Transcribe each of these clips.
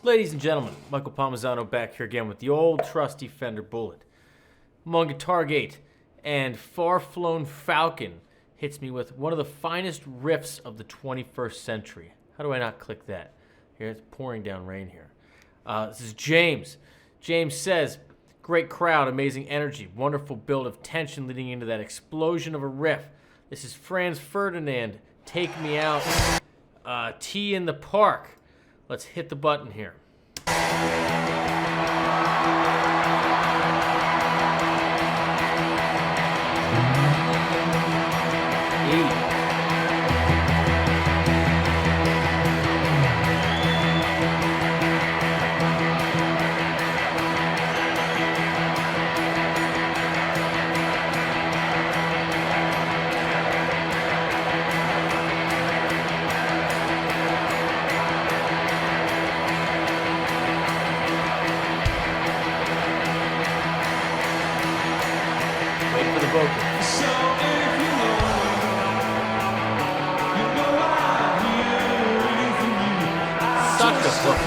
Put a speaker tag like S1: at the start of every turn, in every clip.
S1: Ladies and gentlemen, Michael Palmisano back here again with the old trusty Fender Bullet. I'm on Guitar Gate, and Far Flown Falcon hits me with one of the finest riffs of the 21st century. How do I not click that? Here, it's pouring down rain here. This is James. James says, great crowd, amazing energy, wonderful build of tension leading into that explosion of a riff. This is Franz Ferdinand, Take Me Out, Tea in the Park. Let's hit the button here. E. Such a book.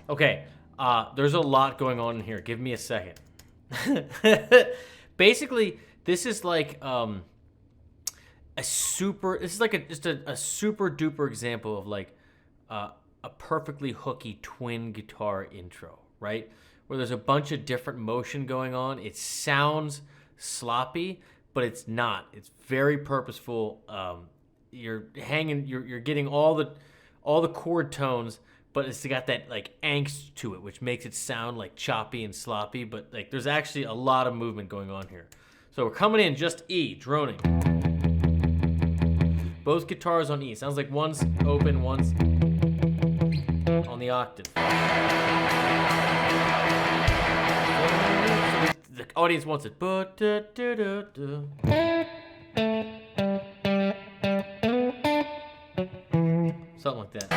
S1: Okay, there's a lot going on in here. Give me a second. Basically, this is like just a super duper example of like a perfectly hooky twin guitar intro, right? Where there's a bunch of different motion going on. It sounds sloppy, but it's not. It's very purposeful. You're getting all the chord tones, but it's got that like angst to it, which makes it sound like choppy and sloppy, but like there's actually a lot of movement going on here. So we're coming in just E, droning. Both guitars on E. Sounds like one's open, one's on the octave. The audience wants it. Something like that.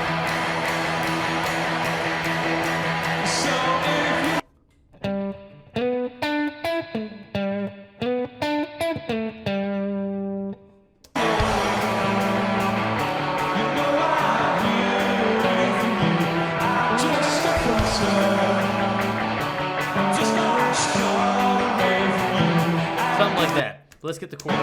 S1: Something like that. Let's get the chorus.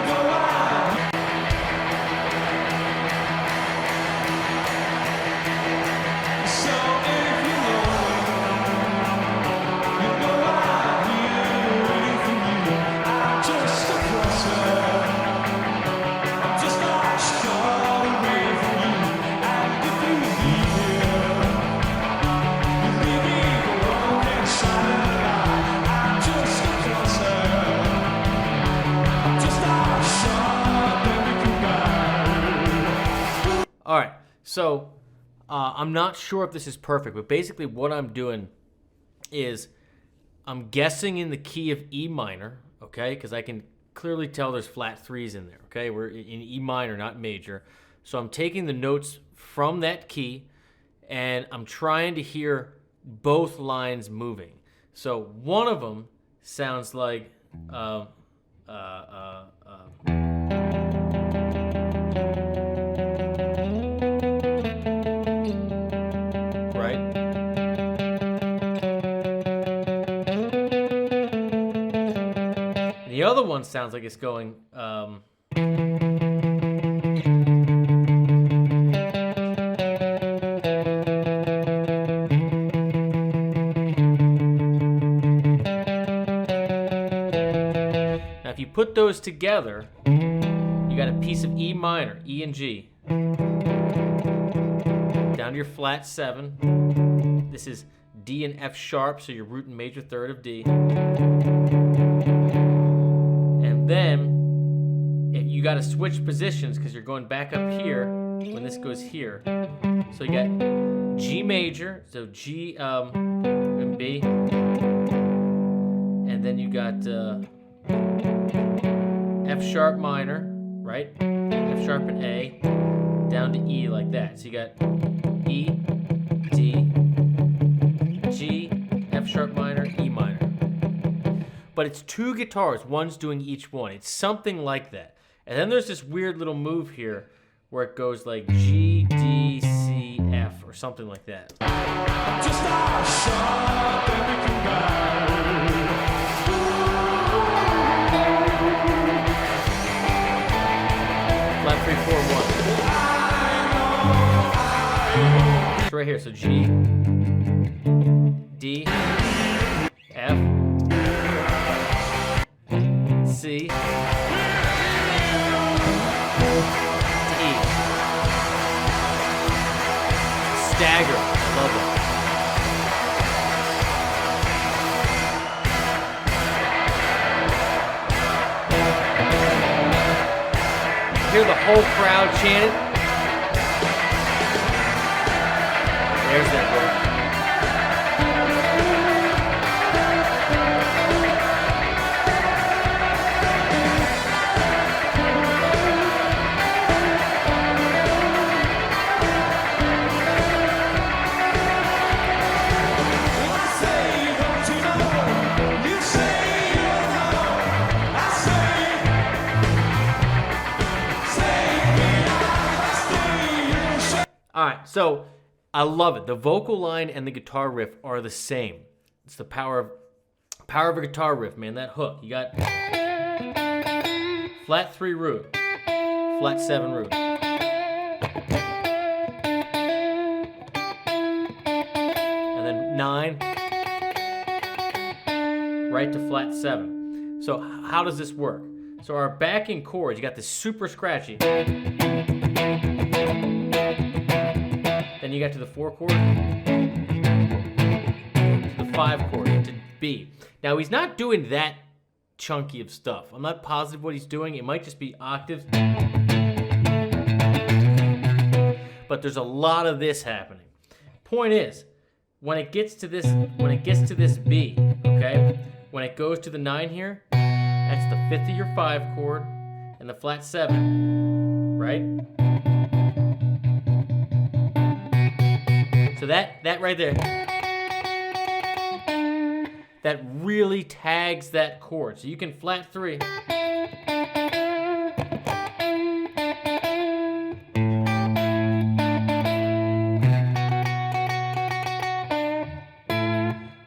S1: All right, so I'm not sure if this is perfect, but basically what I'm doing is I'm guessing in the key of E minor, okay? Because I can clearly tell there's flat threes in there, okay? We're in E minor, not major. So I'm taking the notes from that key, and I'm trying to hear both lines moving. So one of them sounds like... The other one sounds like it's going, Now, if you put those together, you got a piece of E minor, E and G, down to your flat 7. This is D and F sharp, so your root and major third of D. And then, if you got to switch positions because you're going back up here, when this goes here. So you got G major, so G and B, and then you got F sharp minor, right? F sharp and A, down to E like that. So you got E, D, G, F sharp minor, E minor. But it's two guitars, one's doing each one. It's something like that. And then there's this weird little move here where it goes like G, D, C, F, or something like that. Just a shot that we can flat 3, 4, 1. It's right here, so G, D, F, C, Stagger. I love it. Hear the whole crowd chant it. There's that word. Alright, so I love it. The vocal line and the guitar riff are the same. It's the power of a guitar riff, man. That hook. You got flat 3 root, flat 7 root. And then 9, right to flat 7. So how does this work? So our backing chords, you got this super scratchy. Then you got to the 4 chord, to the 5 chord, to B. Now he's not doing that chunky of stuff. I'm not positive what he's doing. It might just be octaves. But there's a lot of this happening. Point is, when it gets to this B, okay? When it goes to the 9 here, that's the 5th of your 5 chord and the flat 7, right? So that right there, that really tags that chord. So you can flat 3.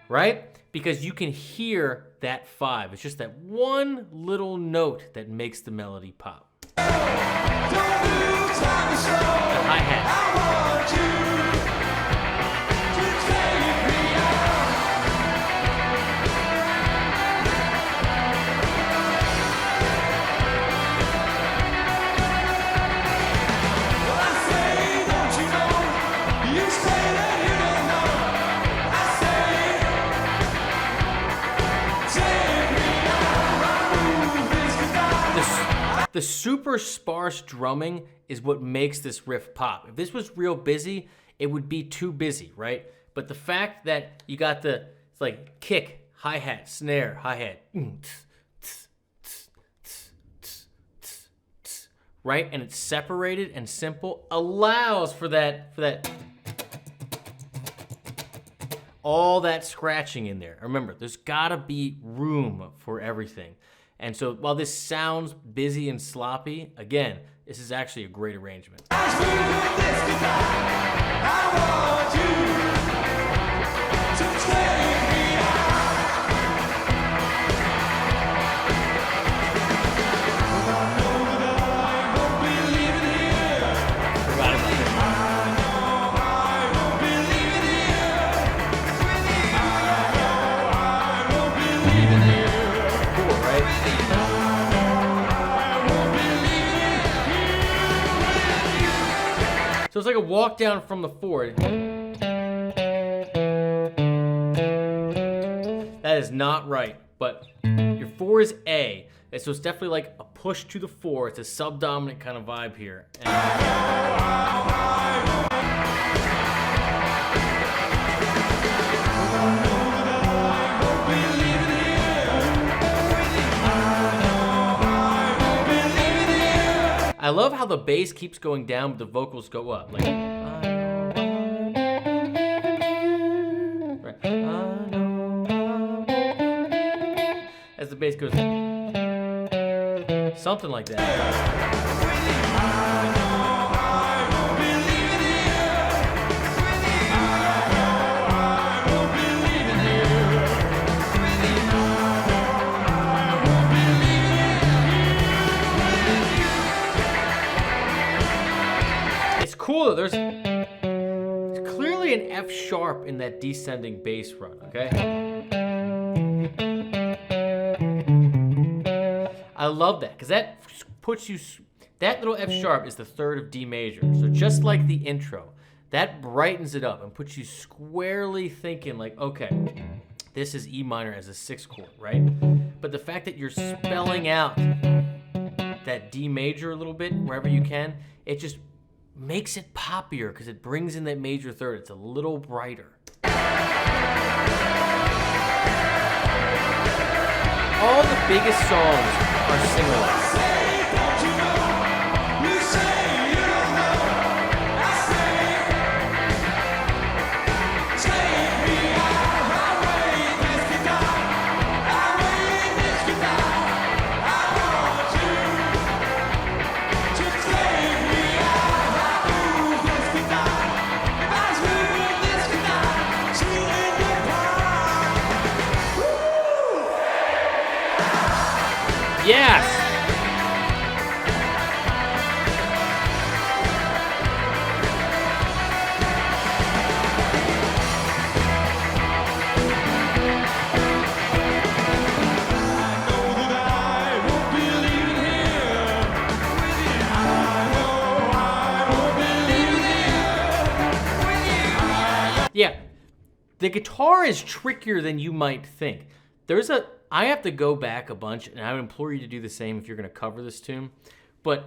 S1: Right? Because you can hear that 5. It's just that one little note that makes the melody pop. The hi-hat. The super sparse drumming is what makes this riff pop. If this was real busy, it would be too busy, right? But the fact that you got it's like kick, hi-hat, snare, hi-hat, right? And it's separated and simple, allows for that all that scratching in there. Remember, there's gotta be room for everything. And so while this sounds busy and sloppy, again, this is actually a great arrangement. So it's like a walk down from the 4. That is not right, but your 4 is A. And so it's definitely like a push to the 4. It's a subdominant kind of vibe here. And I love how the bass keeps going down, but the vocals go up. Like, as the bass goes, something like that. It's cool though. There's clearly an F sharp in that descending bass run, okay? I love that, because that puts you, that little F sharp is the third of D major. So just like the intro, that brightens it up and puts you squarely thinking like, okay, this is E minor as a 6th chord, right? But the fact that you're spelling out that D major a little bit wherever you can, it just makes it poppier because it brings in that major third. It's a little brighter. All the biggest songs are sing-alongs. Yes! Yeah, the guitar is trickier than you might think. I have to go back a bunch, and I would implore you to do the same if you're going to cover this tune. But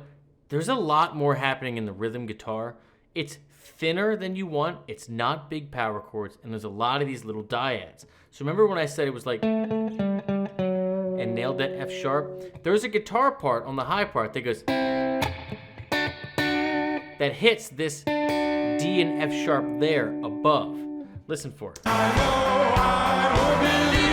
S1: there's a lot more happening in the rhythm guitar. It's thinner than you want. It's not big power chords, and there's a lot of these little dyads. So remember when I said it was like, and nailed that F sharp? There's a guitar part on the high part that goes, that hits this D and F sharp there above. Listen for it. I know I won't believe it.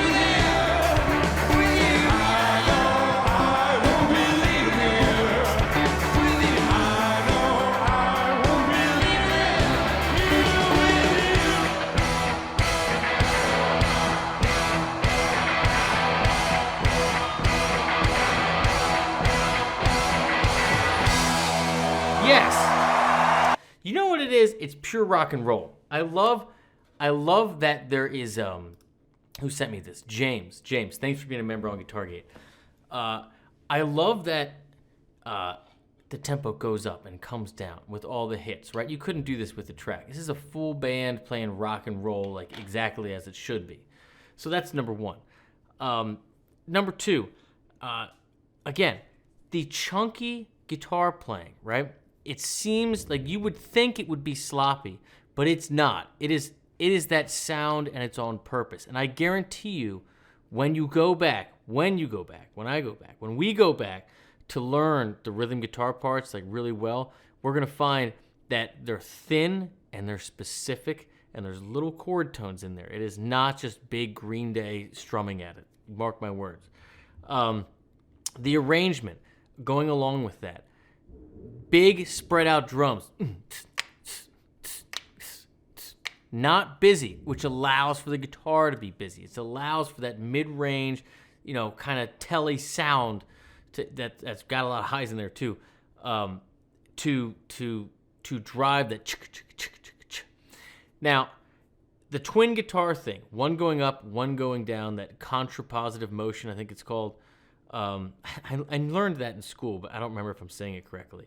S1: Yes. You know what it is? It's pure rock and roll. I love that there is who sent me this? James, thanks for being a member on GuitarGate. I love that the tempo goes up and comes down with all the hits, right? You couldn't do this with the track. This is a full band playing rock and roll like exactly as it should be. So that's number one. Number two, again, the chunky guitar playing, right? It seems like you would think it would be sloppy, but it's not. It is that sound, and it's on purpose. And I guarantee you, when we go back to learn the rhythm guitar parts like really well, we're gonna find that they're thin and they're specific, and there's little chord tones in there. It is not just big Green Day strumming at it. Mark my words. The arrangement going along with that. Big spread out drums. Not busy, which allows for the guitar to be busy. It allows for that mid-range, kind of telly sound that's got a lot of highs in there too, to drive that. Now, the twin guitar thing, one going up, one going down, that contrapositive motion, I think it's called. I learned that in school, but I don't remember if I'm saying it correctly.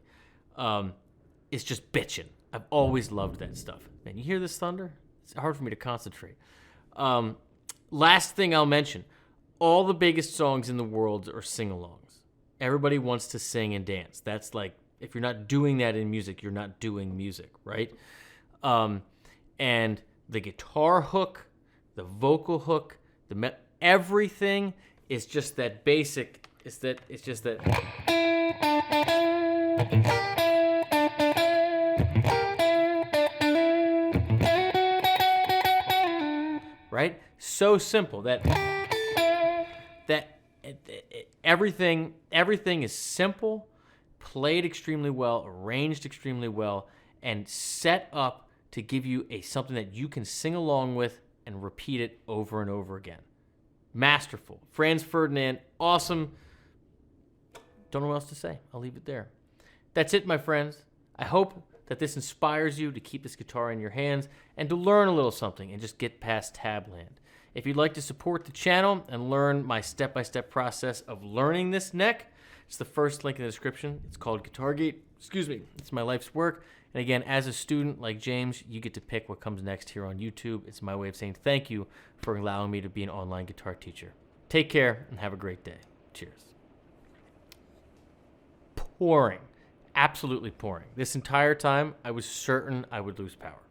S1: It's just bitchin'. I've always loved that stuff. Man, you hear this thunder? It's hard for me to concentrate. Last thing I'll mention, all the biggest songs in the world are sing-alongs. Everybody wants to sing and dance. That's like If you're not doing that in music, you're not doing music, right? And the guitar hook, the vocal hook, everything is just that basic. It's just that. Right? So simple that everything is simple, played extremely well, arranged extremely well, and set up to give you something that you can sing along with and repeat it over and over again. Masterful. Franz Ferdinand, awesome. Don't know what else to say. I'll leave it there. That's it, my friends. I hope that this inspires you to keep this guitar in your hands and to learn a little something and just get past tabland. If you'd like to support the channel and learn my step-by-step process of learning this neck, it's the first link in the description. It's called GuitarGate. Excuse me. It's my life's work. And again, as a student like James, you get to pick what comes next here on YouTube. It's my way of saying thank you for allowing me to be an online guitar teacher. Take care and have a great day. Cheers. Pouring. Absolutely pouring. This entire time, I was certain I would lose power.